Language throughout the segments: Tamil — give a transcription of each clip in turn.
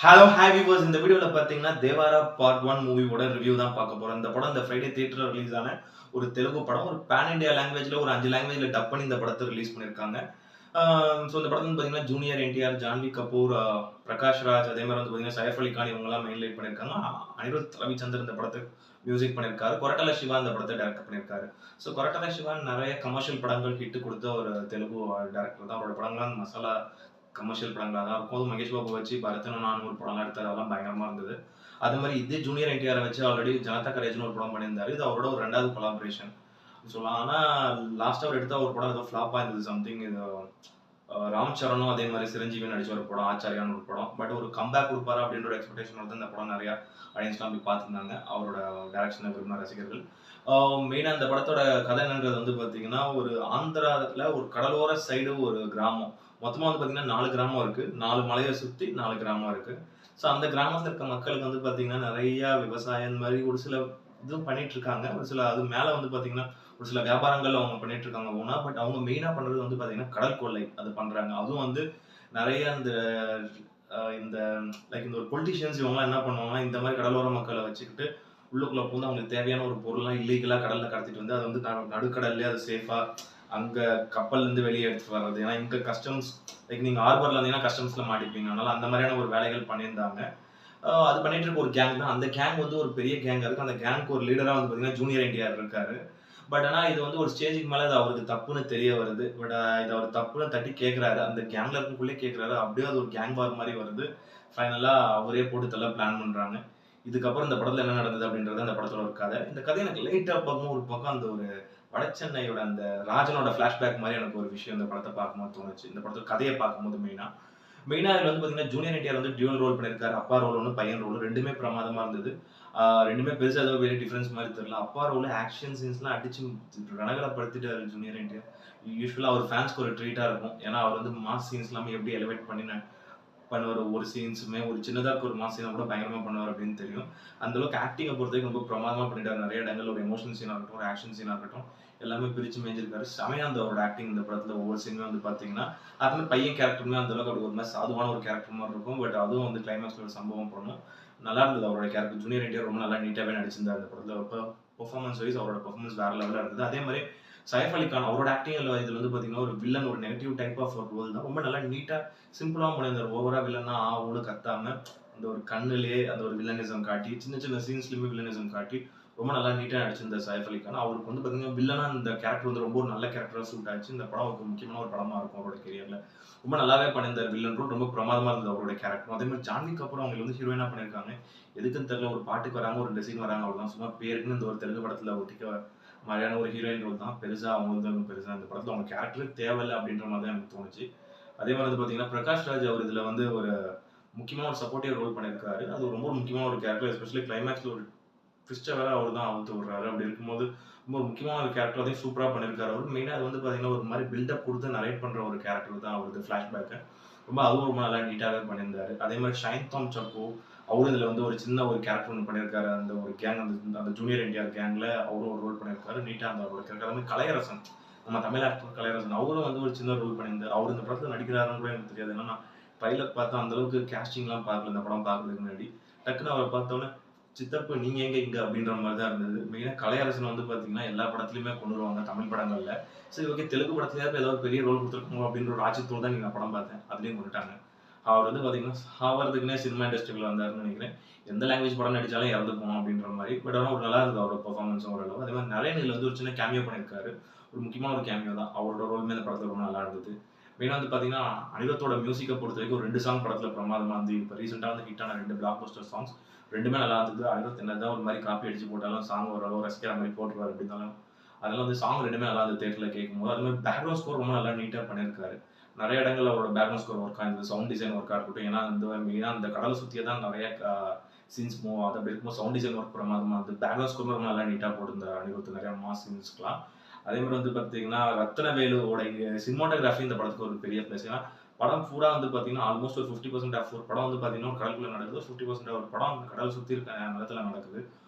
Hello hi viewers. இந்த வீடியோவில் பார்த்தீங்கன்னா தேவாரா பார்ட் 1 மூவியோட ரிவ்யூ தான் பார்க்க போகிறோம். இந்த படம் இந்த ஃப்ரைடே தியேட்டரில் ரிலீஸ் ஆன ஒரு தெலுங்கு படம். ஒரு பேன் இண்டியா லாங்குவேஜில் ஒரு 5 லாங்குவேஜில் டப் பண்ணி இந்த படத்தை ரிலீஸ் பண்ணியிருக்காங்க. ஸோ இந்த படத்தில் பார்த்தீங்கன்னா ஜூனியர் என்டிஆர், ஜான்வி கபூர், பிரகாஷ் ராஜ், அதே மாதிரி வந்து பார்த்தீங்கன்னா சைஃப் அலி கான் இவங்கெல்லாம் மெயின் லைட் பண்ணியிருக்காங்க. அனிருத் ரவிச்சந்தர் இந்த படத்துக்கு மியூசிக் பண்ணியிருக்காரு. கொரட்டல சிவா இந்த படத்தை டைரக்ட் பண்ணியிருக்காரு. ஸோ கொரட்டல சிவா நிறைய கமர்ஷியல் படங்கள் ஹிட் கொடுத்த ஒரு தெலுங்கு டேரக்டர் தான். அவரோட படங்கள்லாம் மசாலா கமர்ஷியல் படங்களா தான் இருக்கும். அதுவும் மகேஷ் பாபு வச்சு பரதனும் நானும் ஒரு படம்லாம் எடுத்தாரு. அதெல்லாம் பயங்கரமா இருந்தது. அது மாதிரி இதே ஜூனியர் என்டிஆரை வச்சு ஆல்ரெடி ஜனதா கரேஜ்னு ஒரு படம் பண்ணியிருந்தாரு. இது அவரோட ஒரு 2வது கொலாபரேஷன் சொல்லலாம். ஆனா லாஸ்டா அவர் எடுத்த ஒரு படம் ஏதோ ஃபிளாப்பா இருந்தது. சம்திங் இது ராம் சரணும் அதே மாதிரி சிரஞ்சீவி நடிச்ச ஒரு படம், ஆச்சாரியான்னு ஒரு படம். பட் ஒரு கம்பேக் கொடுப்பாரு அப்படின்ற ஒரு எக்ஸ்பெக்டேஷன் வந்து இந்த படம் நிறைய ஆடியன்ஸ்லாம் போய் பார்த்துருந்தாங்க. அவரோட டைரக்ஷனை விரும்பின ரசிகர்கள். மெயினாக இந்த படத்தோட கதை என்னன்றது வந்து பார்த்தீங்கன்னா, ஒரு ஆந்திராவில் ஒரு கடலோர சைடு ஒரு கிராமம். மொத்தமாக வந்து பார்த்தீங்கன்னா 4 கிராமம் இருக்கு. 4 மலையை சுற்றி 4 கிராமம் இருக்கு. ஸோ அந்த கிராமத்தில் இருக்க மக்களுக்கு வந்து பார்த்தீங்கன்னா நிறைய விவசாயம் இந்த மாதிரி ஒரு சில இதுவும் பண்ணிட்டு இருக்காங்க. ஒரு சில அது மேலே வந்து பார்த்தீங்கன்னா ஒரு சில வியாபாரங்கள் அவங்க பண்ணிட்டு இருக்காங்க ஓனா. பட் அவங்க மெயினாக பண்ணுறது வந்து பார்த்தீங்கன்னா கடல் கொள்ளை அது பண்ணுறாங்க. அதுவும் வந்து நிறைய இந்த லைக் இந்த ஒரு பொலிட்டிஷியன்ஸ் இவங்கலாம் என்ன பண்ணுவாங்கன்னா, இந்த மாதிரி கடலோர மக்களை வச்சுக்கிட்டு உள்ளுக்குள்ள பூந்து அவங்களுக்கு தேவையான ஒரு பொருள்லாம் இல்லீகலா கடல்ல கடத்திட்டு வந்து அதை வந்து நடுக்கடல்லே அது சேஃபா அங்க கப்பல்ல இருந்து வெளியே எடுத்துட்டு வர்றது. ஏன்னா இங்க கஸ்டம்ஸ் லைக் நீங்க ஹார்பர்ல இருந்தீங்கன்னா கஸ்டம்ஸ்ல மாட்டிப்பீங்க. அதனால அந்த மாதிரியான ஒரு வேலைகள் பண்ணியிருந்தாங்க. அது பண்ணிட்டு இருக்க ஒரு கேங் தான். அந்த கேங் வந்து ஒரு பெரிய கேங்கா இருக்கு. அந்த கேங்க்கு ஒரு லீடரா வந்து பாத்தீங்கன்னா ஜூனியர் என்டிஆர் இருக்காரு. பட் ஆனா இது வந்து ஒரு ஸ்டேஜுக்கு மேல அது அவருக்கு தப்புன்னு தெரிய வருது. பட் இது அவர் தப்புன்னு தட்டி கேட்கிறாரு. அந்த கேங்ல இருக்கக்குள்ளே கேட்கிறாரு. அப்படியே அது ஒரு கேங் வார் மாதிரி வருது. ஃபைனலா அவரே போட்டு தள்ள பிளான் பண்றாங்க. இதுக்கப்புறம் இந்த படத்துல என்ன நடந்தது அப்படின்றது அந்த படத்தோட ஒரு கதை. இந்த கதை எனக்கு லைட்டா பார்க்கும்போது ஒரு பக்கம் அந்த ஒரு வடசென்னையோட அந்த ராஜனோட ஃபிளாஷ்பேக் மாதிரி எனக்கு ஒரு விஷயம் இந்த படத்தை பார்க்கும்போது தோணுச்சு. இந்த படத்தோட கதையை பார்க்கும்போது மெயினா இதுல வந்து பாத்தீங்கன்னா ஜூனியர் என்டிஆர் வந்து டியூவல் ரோல் பண்ணியிருக்காரு. அப்பா ரோல் ஒன்று, பையன் ரோல் 2மே பிரமாதமா இருந்தது. ரெண்டுமே பெருசா ஏதோ பெரிய டிஃபரன்ஸ் மாதிரி தெரியல. அப்பா ரோல் ஆக்ஷன் சீன்ஸ்லாம் அடிச்சு ரணகலப்படுத்திட்டாரு ஜூனியர் என்டிஆர். யூஸ்வலா அவர் ஃபேன்ஸ்க்கு ஒரு ட்ரீட்டா இருக்கும். ஏன்னா அவர் வந்து மாஸ் சீன்ஸ் எல்லாமே எப்படி எலிவேட் பண்ணி பண்ணுவார். ஒரு சீன்ஸுமே ஒரு சின்னதாக இருக்க ஒரு மாஸ் சீனை கூட பயங்கரமாக பண்ணுவார் அப்படின்னு தெரியும். அந்த அளவுக்கு ஆக்டிங்கை பொறுத்த வரைக்கும் ரொம்ப பிரமாதமாக பண்ணிட்டாரு. நிறைய இடங்கள் ஒரு எமோஷனல் சீனாக இருக்கட்டும், ஒரு ஆக்ஷன் சீனாக இருக்கட்டும், எல்லாமே பிரித்து மேய்ஞ்சிருக்காரு. செமையா அந்த அவரோட ஆக்டிங் இந்த படத்தில் ஒவ்வொரு சீனுமே வந்து பார்த்தீங்கன்னா, அதுமாதிரி பையன் கேரக்டருமே அந்த அளவுக்கு ஒரு மாதிரி சாதுவான ஒரு கேரக்டர் மாதிரி இருக்கும். பட் அதுவும் வந்து கிளைமேக்ஸில் ஒரு சம்பவம் பண்ணும். நல்லா இருந்தது அவரோட கேரக்டர். ஜூனியர் என்டிஆர் ரொம்ப நல்லா நீட்டாகவே நடிச்சிருந்தார் அந்த படத்தில். இப்போ பெர்ஃபார்மன்ஸ் வைஸ் அவரோட பெர்ஃபார்மன்ஸ் வேற லெவலில் இருந்தது. அதே மாதிரி சைஃப் அலி கான் அவரோட ஆக்டிங் இதில் வந்து பார்த்தீங்கன்னா ஒரு வில்லன், ஒரு நெகட்டிவ் டைப் ஆஃப் ஒரு ரோல் தான். ரொம்ப நல்லா நீட்டாக சிம்பிளாக முடிந்தார். ஓவரா வில்லனா ஆவுன்னு கத்தாம அந்த ஒரு கண்ணுலேயே அந்த ஒரு வில்லனிசம் காட்டி, சின்ன சின்ன சீன்ஸ்லயுமே வில்லனிசம் காட்டி ரொம்ப நல்லா நீட்டாக நடிச்சிருந்தார் சைஃப் அலி கான். அவருக்கு வந்து பார்த்தீங்கன்னா வில்லனா இந்த கேரக்டர் வந்து ரொம்ப ஒரு நல்ல கேரக்டராக சூட் ஆச்சு. இந்த படம் அவருக்கு முக்கியமான ஒரு படமா இருக்கும் அவரோட கெரியர்ல. ரொம்ப நல்லாவே பண்ணியிருந்தார். வில்லன் ரோல் ரொம்ப பிரமாதமா இருந்தது அவரோட கேரக்டர். அதே மாதிரி ஜான்விக்கு அப்புறம் அவங்க வந்து ஹீரோயினா பண்ணியிருக்காங்க. எதுக்குன்னு தெரியல, ஒரு பாட்டுக்கு வராங்க, ஒரு ட்ரெஸ்ஸிங் வராங்க, அவ்வளவுதான். சும்மா பேருக்குன்னு இந்த ஒரு தெலுங்கு படத்துல ஒட்டிக்க மாதிரியான ஒரு ஹீரோயின் ரோல் தான். பெருசா அவங்க வந்து பெருசா இந்த படத்துல அவங்க கேரக்டர் தேவையில்லை அப்படின்ற மாதிரி தான் எனக்கு தோணுச்சு. அதே மாதிரி வந்து பாத்தீங்கன்னா பிரகாஷ் ராஜ் அவர் இதுல வந்து ஒரு முக்கியமான ஒரு சப்போர்ட்டிவ் ரோல் பண்ணியிருக்காரு. அது ரொம்ப முக்கியமான ஒரு கேரக்டர். எஸ்பெஷலி கிளைமேக்ஸ்ல ஒரு ட்விஸ்ட்டை வேற அவர் தான் அவுத்து விடுறாரு. அப்படி இருக்கும்போது ரொம்ப ஒரு முக்கியமான ஒரு கேரக்டர் அதையும் சூப்பராக பண்ணியிருக்காரு அவர். மெயினாக அது வந்து பார்த்தீங்கன்னா ஒரு மாதிரி பில்டப் கொடுத்து நரேட் பண்ணுற ஒரு கேரக்டர் தான் அவரது ஃப்ளாஷ்பேக்கை. அதுவும் ரொம்ப நல்லா நீட்டாகவே பண்ணியிருந்தாரு. அதே மாதிரி ஷைன் டாம் சப்போ அவரும் இதில் வந்து ஒரு சின்ன ஒரு கேரக்டர் ஒன்று பண்ணியிருக்காரு. அந்த ஒரு கேங் அந்த ஜூனியர் என்டிஆர் கேங்கில் அவரும் ஒரு ரோல் பண்ணியிருக்காரு. நீட்டாக அந்த அவரோட கேரக்டர். அதே மாதிரி கலையரசன், நம்ம தமிழ் ஆக்டர் கலையரசன், அவரும் வந்து ஒரு சின்ன ரோல் பண்ணியிருந்தார். அவர் இந்த படத்தில் நடிக்கிறாருன்னு கூட எனக்கு தெரியாது. ஏன்னா நான் பைலட் பார்த்தா அந்த அளவுக்கு கேஸ்டிங்லாம் பார்க்கல இந்த படம் பார்க்கறதுக்கு முன்னாடி. டக்குன்னு அவரை பார்த்தோன்னே சித்தப்பு நீங்க எங்க இங்க அப்படின்ற மாதிரி தான் இருந்தது. மெயினா கலையரசன் வந்து பாத்தீங்கன்னா எல்லா படத்துலயுமே கொண்டு வருவாங்க தமிழ் படங்கள்ல. சரி ஓகே, தெலுங்கு படத்துலயாவது ஏதாவது பெரிய ரோல் கொடுத்துருக்கோம் அப்படின்ற ஒரு ஆச்சரியத்தோட தான் நான் படம் பார்த்தேன். அதுலயும் கொண்டுட்டாங்க. அவர் வந்து பாத்தீங்கன்னா சாவறதுக்குன்னே சினிமா இண்டஸ்ட்ரிக்குள்ள வந்தாருன்னு நினைக்கிறேன். எந்த லாங்குவேஜ் படம் நடிச்சாலும் இறந்து போகணும் அப்படின்ற மாதிரி. பட் ஆனால் ஒரு நல்லா இருந்தது அவரோட பெர்ஃபார்மன்ஸும் ஓரளவு. அதே மாதிரி நரேனில் வந்து ஒரு சின்ன கேமியோ பண்ணியிருக்காரு. ஒரு முக்கியமான ஒரு கேமியோ தான். அவரோட ரோலுமே இந்த படத்துல ரொம்ப நல்லா இருந்தது. மெயினாக வந்து பார்த்தீங்கன்னா அனிருத்தோட மியூசிக்கை பொறுத்த வரைக்கும் ஒரு 2 சாங் படத்தில் பிரமாதமாக இருந்து இப்போ ரீசெண்டாக வந்து ஹிட்டான 2 பிளாக் பஸ்டர் சாங்ஸ் 2மே நல்லா இருந்தது. அனிருத் என்னதான் ஒரு மாதிரி காப்பி அடிச்சு போட்டாலும் சாங் ஓரளவு ரசிக்கிற மாதிரி போட்டுருவாரு அப்படின்னாலும் அதனால வந்து சாங் 2மே நல்லா இருந்தது தேட்டரில் கேட்கும்போது. அது மாதிரி பேக்ரவுண்ட் ஸ்கோர் ரொம்ப நல்லா நீட்டாக பண்ணியிருக்காரு. நிறைய இடங்கள்ல அவரோட பேக்ரவுண்ட் ஸ்கோர் ஒர்க் ஆயிருந்தது. சவுண்ட் டிசைன் ஒர்க்காக இருக்கட்டும். ஏன்னா மெயினாக அந்த கடலை சுற்றியே தான் நிறைய சீன்ஸ் மூவ் ஆகுது. அப்படி இருக்கும்போது சவுண்ட் டிசைன் ஒர்க் பிரமாதமாக இருந்தது. பேக்ரவுண்ட் ஸ்கோர் ரொம்ப நல்லா நீட்டாக போட்டிருந்தார் அனிருத் நிறைய மாஸ் சீன்ஸ்க்குலாம். அதே மாதிரி வந்து பார்த்தீங்கன்னா ரத்னவேலுவோட சினிமாட்டோகிராஃபி இந்த படத்துக்கு ஒரு பெரிய பிளஸ். ஏன்னா படம் பூரா வந்து பார்த்தீங்கன்னா ஆல்மோஸ்ட் ஒரு 50% ஆஃப் ஒரு படம் வந்து பார்த்தீங்கன்னா ஒரு கடலுக்குள்ள நடக்குது. 50% ஒரு படம் அந்த கடல் சுற்றி இருக்க நிலத்துல நடக்குது.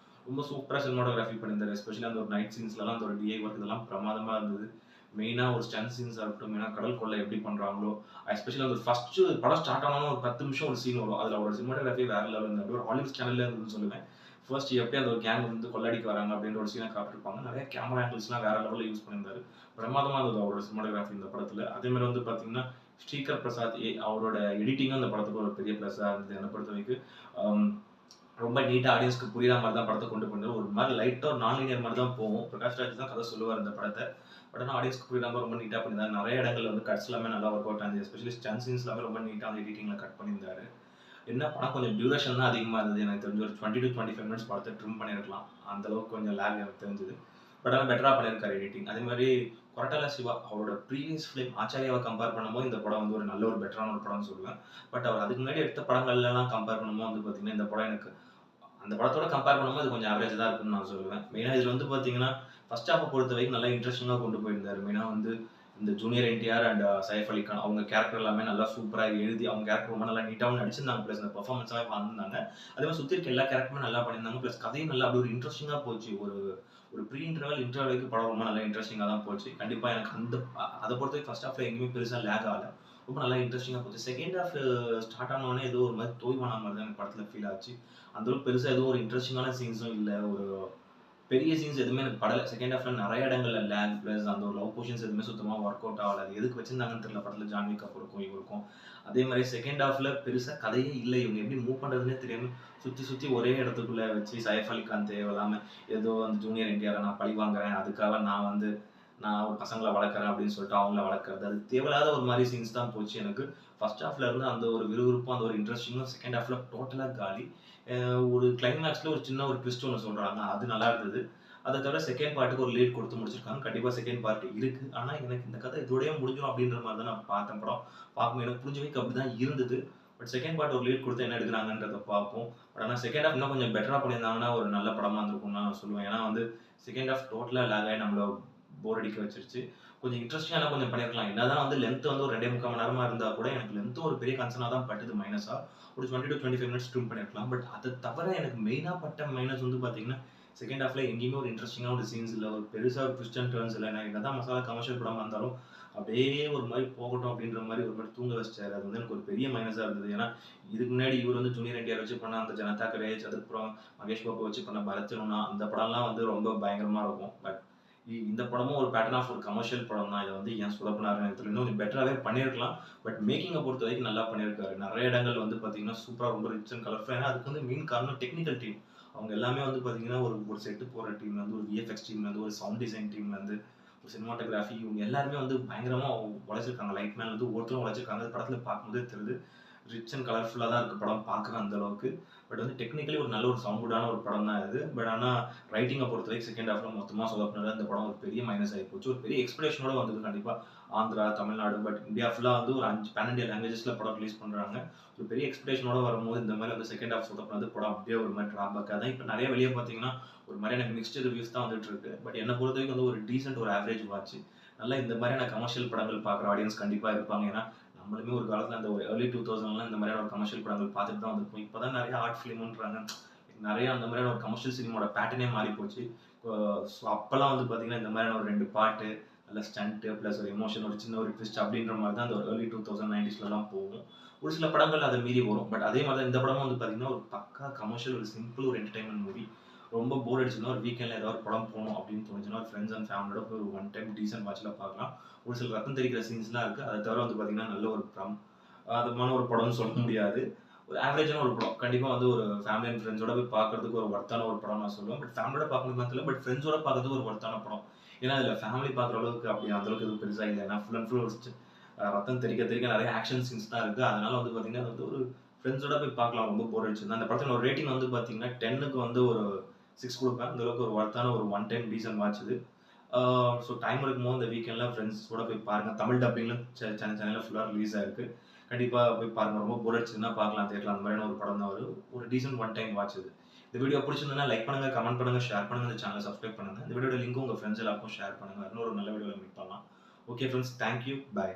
ரொம்ப சூப்பராக சினிமாட்டோகிராஃபி பண்ணியிருந்தாரு. எஸ்பெஷலி அந்த ஒரு நைட் சீன்ஸ்லாம் அந்த ஒரு டிஐ ஒர்க் இதெல்லாம் பிரமாதமாக இருந்தது. மெயினா ஒரு ஸ்டண்ட் சீன்ஸா இருக்கட்டும், மெயினா கடல் கொள்ளை எப்படி பண்றாங்களோ, எஸ்பெஷலி அந்த ஃபர்ஸ்ட் படம் ஸ்டார்ட் ஆனாலும் ஒரு 10 நிமிஷம் ஒரு சீன் வரும். அதுல அவரோட சினிமாட்டோகிராஃபி வேற லெவல்ல இருந்தது. ஒரு ஹாலிவுட் ஸ்டைல்ல இருந்ததுன்னு சொல்லுவேன். ஃபர்ஸ்ட் எப்படி அந்த ஒரு கேங் வந்து கொள்ளடிக்க வராங்க அப்படின்ற ஒரு சீனை காட்டியிருப்பாங்க. நிறைய கேமரா ஆங்கிள்ஸ்லாம் வேற லெவல்ல யூஸ் பண்ணியிருந்தாரு. பிரமாதமா இருந்தது அவரோட சினிமாட்டோகிராஃபி இந்த படத்துல. அதே மாதிரி வந்து பாத்தீங்கன்னா, ஸ்ரீகர் பிரசாத் அவரோட எடிட்டிங்கும் இந்த படத்துக்கு ஒரு பெரிய பிளஸ்ஸா இருந்தது என்னை பொறுத்த வரைக்கும். அம் ரொம்ப நீட்டா ஆடியன்ஸ்க்கு புரியுற மாதிரி தான் படத்தை கொண்டு போனாரு. ஒரு மாதிரி லைட்டா ஒரு நான் லீனியர் மாதிரி தான் போகும். பிரகாஷ் ராஜ் தான் கதை சொல்லுவார் இந்த படத்தை. பட் ஆனால் ஆடியன்ஸ்க்கு புரியுற மாதிரி ரொம்ப நீட்டா பண்ணியிருந்தாரு. நிறைய இடங்கள்ல வந்து கட்ஸ் எல்லாமே நல்லா ஒர்க் அவுட் ஆனது. எஸ்பெஷலி ஸ்டண்ட் சீன்ஸ் எல்லாமே ரொம்ப நீட்டா அந்த எடிட்டிங்ல கட் பண்ணியிருந்தாரு. என்ன படம் கொஞ்சம் டியூரேஷன் தான் அதிகமா இருந்தது. எனக்கு தெரிஞ்சு ஒரு 20 to 25 மினிட்ஸ் படத்தை ட்ரிம் பண்ணியிருக்கலாம். அந்த அளவுக்கு கொஞ்சம் லேக் எனக்கு தெரிஞ்சது. பட் ஆனால் பெட்டரா பண்ணியிருக்காரு எடிட்டிங். அதே மாதிரி கொரட்டாலா சிவா அவரோட ப்ரீவியஸ் ஃபிலிம் ஆச்சாரியாவை கம்பேர் பண்ணும்போது இந்த படம் வந்து ஒரு நல்ல ஒரு பெட்டரான ஒரு படம்னு சொல்லுவேன். பட் அவர் அதுக்கு முன்னாடி எடுத்த படங்கள்லாம் கம்பேர் பண்ணும்போது வந்து பார்த்தீங்கன்னா இந்த படம் எனக்கு அந்த படத்தோட கம்பேர் பண்ணும்போது அது கொஞ்சம் ஆவரேஜ் தான் இருக்குன்னு நான் சொல்லுவேன். மெயினா இதுல வந்து பார்த்தீங்கன்னா ஃபர்ஸ்ட் ஹாஃபை பொறுத்த வரைக்கும் நல்லா இன்ட்ரெஸ்டிங்கா கொண்டு போயிருந்தாரு. மெயினா வந்து இந்த ஜூனியர் என்டிஆர் அண்ட் சைஃப் அலி கான் அவங்க கேரக்டர் எல்லாமே நல்லா சூப்பரா எழுதி அவங்க கேரக்டர் ரொம்ப நல்லா நீட்டாவும் நடிச்சிருந்தாங்க. ப்ளஸ் அந்த பெர்ஃபார்மன்ஸ் எல்லாம் பண்ணிருந்தாங்க. அதே மாதிரி சுத்தி இருக்க எல்லா கேரக்டருமே நல்லா பண்ணியிருந்தாங்க. ப்ளஸ் கதையும் நல்லா அப்படி ஒரு இன்ட்ரெஸ்டிங்கா போச்சு. ஒரு ஒரு ப்ரீ இன்டர்வல் வரைக்கும் படம் ரொம்ப நல்லா இன்ட்ரெஸ்டிங்கா தான் போச்சு. கண்டிப்பா எனக்கு அந்த அதை பொறுத்த வரைக்கும் ஃபர்ஸ்ட் ஹாஃப்ல எங்கேயுமே பெருசா லேக் ஆகல. ரொம்ப நல்லா இன்ட்ரெஸ்டிங்கா போச்சு. செகண்ட் ஹாஃப் ஸ்டார்ட் ஆன உடனே ஏதோ ஒரு மாதிரி தோய்வான மாதிரி தான் எனக்கு படத்துல ஃபீல் ஆச்சு. அந்த அளவுக்கு பெருசா எதுவும் ஒரு இன்ட்ரெஸ்டிங்கான சீன்ஸும் இல்ல. ஒரு பெரிய சீன்ஸ் எதுவுமே எனக்கு படல. செகண்ட் ஹாஃப்ல நிறைய இடங்கள்ல லேக் பிளஸ் அந்த ஒரு லவ் போர்ஷன்ஸ் எதுவுமே சுத்தமா ஒர்க் அவுட் ஆகல. அது எதுக்கு வச்சிருந்தாங்கன்னு தெரியல படத்துல ஜான்வி கபூருக்கும் இவருக்கும். அதே மாதிரி செகண்ட் ஹாஃப்ல பெருசா கதையே இல்ல. இவங்க எப்படி மூவ் பண்றதுன்னே தெரியாம சுத்தி சுத்தி ஒரே இடத்துக்குள்ள வச்சு சைஃப் அலி கான் தேவையில்லாம ஏதோ அந்த ஜூனியர் என்டிஆரை நான் பழி வாங்குறேன். அதுக்காக நான் ஒரு பசங்கள வளர்க்குறேன் அப்படின்னு சொல்லிட்டு அவங்கள வளர்க்குறது. அது தேவையில்லாத ஒரு மாதிரி சீன்ஸ் தான் போச்சு எனக்கு. ஃபர்ஸ்ட் ஹாஃப்ல இருந்து அந்த ஒரு விறுவிறுப்பும் அந்த ஒரு இன்ட்ரெஸ்டிங்கும் செகண்ட் ஹாஃப்ல டோட்டலா காலி. ஒரு கிளைமேக்ஸ்ல ஒரு சின்ன ஒரு ட்விஸ்ட் ஒண்ணு சொல்றாங்க. அது நல்லா இருந்தது. அத தவிர செகண்ட் பார்ட்டுக்கு ஒரு லீட் குடுத்து முடிச்சிருக்காங்க. கண்டிப்பா செகண்ட் பார்ட் இருக்கு. ஆனா எனக்கு இந்த கதை இதோடயே முடிஞ்சிரும் அப்படின்ற மாதிரி தான் நான் பார்த்தேன் படம். பார்க்கும்போது எனக்கு புரிஞ்ச வரைக்கும் அப்படிதான் இருந்தது. பட் செகண்ட் பார்ட் ஒரு லீட் குடுத்து என்ன எடுக்குறாங்கன்றத பார்ப்போம். பட் ஆனா செகண்ட் ஹாஃப் இன்னும் கொஞ்சம் பெட்டரா பண்ணியிருந்தாங்கன்னா ஒரு நல்ல படமா இருந்திருக்கும்னு நான் சொல்லுவேன். ஏன்னா வந்து செகண்ட் ஹாஃப் டோட்டலா லேக் ஆகி நம்மள போர் அடிக்க வச்சிருச்சு. கொஞ்சம் இன்ட்ரெஸ்டிங்கா கொஞ்சம் பண்ணியிருக்கலாம். என்னதான் வந்து லென்த் வந்து ஒரு 2 1/4 மணி நேரமா இருந்தா கூட எனக்கு லென்த்தும் ஒரு பெரிய கன்சர்னா தான் பட்டுது மைனஸா. ஒரு 20 to 25 மினிட்ஸ் ட்ரிம் பண்ணியிருக்கலாம். பட் அத தவிர எனக்கு மெயினா பட்ட மைனஸ் வந்து பார்த்தீங்கன்னா, செகண்ட் ஹாஃப்ல எங்கேயுமே ஒரு இன்ட்ரெஸ்டிங்கான ஒரு சீன்ஸ் இல்ல. ஒரு பெருசா ஒரு ட்விஸ்ட் அண்ட் டர்ன்ஸ் இல்ல. நான் என்னதான் மசாலா கமர்ஷியல் படமா இருந்தாலும், அப்படியே ஒரு மாரி போகட்டும் அப்படின்ற மாரி ஒரு மாரி தூங்க வச்சுட்டாரு. அது வந்து எனக்கு ஒரு பெரிய மைனஸா இருந்தது. ஏன்னா, இதுக்கு முன்னாடி இவரு வந்து ஜூனியர் என்டிஆர் வச்சு பண்ண அந்த ஜனதா கரேஜ், அதுக்கப்புறம் மகேஷ் பாபு வச்சு பண்ண பரத்னுனா அந்த படம்லாம் வந்து ரொம்ப பயங்கரமா இருக்கும். பட் இந்த படமும் ஒரு பேட்டர்ன் ஆஃப் ஒரு கமர்ஷியல் படம் தான். இத வந்து ஏன் சொதப்புனாருன்னு எனக்கு தெரியல. இன்னும் கொஞ்சம் பெட்டராவே பண்ணியிருக்கலாம். பட் மேக்கிங்க பொறுத்த வரைக்கும் நல்லா பண்ணியிருக்காரு. நெறைய இடங்கள் வந்து பார்த்தீங்கன்னா, சூப்பரா ரொம்ப ரிச் அண்ட் கலர்ஃபுல்லா ஏன்னா அதுக்கு வந்து மெயின் காரணம் டெக்னிக்கல் டீம். அவங்க எல்லாமே வந்து பார்த்தீங்கன்னா, ஒரு ஒரு செட்டு போடுற டீம்லேருந்து, ஒரு விஎஃப்எக்ஸ் டீம்லேருந்து, ஒரு சவுண்ட் டிசைன் டீம்லேருந்து, ஒரு சினிமாட்டோகிராஃபி இவங்க எல்லாருமே வந்து பயங்கரமா உழைச்சிருக்காங்க. லைட்மேன்லேருந்து ஒவ்வொருத்தரும் உழைச்சிருக்காங்க. படத்துல பார்க்கும்போதே தெரியுது. ரிச் அண்ட் கலர்ஃபுல்லா தான் இருக்கு படம் பார்க்கவே அந்த அளவுக்கு. பட் வந்து டெக்னிக்கலி ஒரு நல்ல ஒரு சவுண்டான ஒரு படம் தான் இது. பட் ஆனா ரைட்டிங்க பொறுத்தவரைக்கும் செகண்ட் ஹாஃப்ல மொத்தமா சொதப்புனது அந்த படம் ஒரு பெரிய மைனஸ் ஆகி போச்சு. ஒரு பெரிய எக்ஸ்பெக்டேஷனோட வந்தது கண்டிப்பா. ஆந்திரா, தமிழ்நாடு பட் இந்தியா ஃபுல்லா வந்து ஒரு 5 பேன் இண்டியா லாங்குவேஜஸ்ல படம் ரிலீஸ் பண்றாங்க. ஒரு பெரிய எக்ஸ்பெக்டேஷனோட வரும்போது இந்த மாதிரி வந்து செகண்ட் ஹாஃப் சொதப்புனது படம் அப்படியே ஒரு மாதிரி டிராபேக்கா தான். இப்ப நிறைய வெளிய பார்த்தீங்கன்னா, ஒரு மாதிரியான மிக்ஸ்டு ரிவ்யூஸ் தான் வந்துட்டு இருக்கு. பட் என்ன பொறுத்தவரைக்கும் வந்து ஒரு டீசென்ட் ஒரு ஆவரேஜ் வாட்ச். நல்லா இந்த மாதிரியான கமர்ஷியல் படங்கள் பார்க்குற ஆடியன்ஸ் கண்டிப்பா இருப்பாங்க. ஏன்னா நம்மளுமே ஒரு காலத்துல அந்த ஒரு ஏர்லி 2000லாம் இந்த மாதிரியான ஒரு கமர்ஷியல் படங்கள் பார்த்துட்டு தான் வந்திருப்போம். இப்பதான் நிறைய ஆர்ட் ஃபிலிம்ன்றாங்க. நிறைய அந்த மாதிரியான ஒரு கமர்ஷியல் சினிமாவோட பேட்டர்னே மாறி போச்சு. ஸோ அப்பலாம் வந்து பார்த்தீங்கன்னா, இந்த மாதிரியான ஒரு 2 பாட்டு, நல்ல ஸ்டண்ட் பிளஸ் ஒரு எமோஷன், ஒரு சின்ன ஒரு ட்விஸ்ட் அப்படின்ற மாதிரி தான் அந்த ஒரு ஏர்லி 2090ஸ்லலாம் போகும். ஒரு சில படங்கள் அதை மீறி வரும். பட் அதே மாதிரி தான் இந்த படமும் வந்து பார்த்தீங்கன்னா, ஒரு பக்கா கமர்ஷியல் ஒரு சிம்பிள் ஒரு என்டர்டைன்மென்ட் மூவி. ரொம்ப போர் அடிச்சுதுன்னா ஒரு வீக்கெண்ட்ல ஏதாவது ஒரு படம் போணும் அப்படின்னு தோணுச்சுன்னா, ஒரு ஃப்ரெண்ட்ஸ் அண்ட் ஃபேமிலியோட போய் ஒரு ஒன் டைம் டீசென்ட் வாட்ச்ல பார்க்கலாம். ஒரு சில ரத்தம் தெறிக்கிற சீன்ஸ்லாம் இருக்கு. அதை தவிர வந்து பார்த்தீங்கன்னா, நல்ல ஒரு அதமான ஒரு படம்னு சொல்ல முடியாது. ஒரு ஆவரேஜான ஒரு படம். கண்டிப்பா வந்து ஒரு ஃபேமிலி அண்ட் ஃப்ரெண்ட்ஸோட போய் பார்க்கறதுக்கு ஒரு வொர்த்தான ஒரு படம் நான் சொல்லுவேன். பட் ஃபேமிலியோட பார்க்கணும்னு தெரியல. பட் ஃப்ரெண்ட்ஸோட பார்க்கறதுக்கு ஒரு வொர்த்தான படம். ஏன்னா, அதில ஃபேமிலி பார்க்குற அளவுக்கு அப்படி அந்த அளவுக்கு எதுவும் பெருசா இல்ல. ஏன்னா ஃபுல் அண்ட் ஃபுல் ஒரு ரத்தம் தெறிக்க தெறிக்க நிறைய ஆக்ஷன் சீன்ஸ் தான் இருக்கு. அதனால வந்து பார்த்தீங்கன்னா, அது வந்து ஒரு ஃப்ரெண்ட்ஸோட போய் பார்க்கலாம். ரொம்ப போர் அடிச்சிருந்தா. அந்த படத்துல ஒரு ரேட்டிங் வந்து பார்த்தீங்கன்னா, 10க்கு வந்து ஒரு 6 குடுப்பேன். அந்த அளவுக்கு ஒரு வொர்த்தான ஒரு ஒன் டைம் டீசென்ட் வாட்ச் இது. ஸோ டைம் இருக்கும்போது இந்த வீக்கெண்ட்ல ஃப்ரெண்ட்ஸோட போய் பாருங்க. தமிழ் டப்பிங்ல சென்னையில ஃபுல்லா ரிலீஸ் ஆயிருக்கு. கண்டிப்பா போய் பாருங்க. ரொம்ப போர் அடிச்சதுன்னா பார்க்கலாம் தியேட்டர்ல. அந்த மாதிரியான ஒரு படம் தான் ஒரு டீசென்ட் ஒன் டைம் வாட்ச் இது. இந்த வீடியோ பிடிச்சிருந்ததுன்னா லைக் பண்ணுங்க, கமெண்ட் பண்ணுங்க, ஷேர் பண்ணுங்க. இந்த சேனலை சப்ஸ்கிரைப் பண்ணுங்க. இந்த வீடியோட லிங்க் உங்க ஃப்ரெண்ட்ஸ் எல்லாருக்கும் ஷேர் பண்ணுங்க. இன்னொரு நல்ல வீடியோல மீட் பண்ணலாம். Okay friends, thank you. By.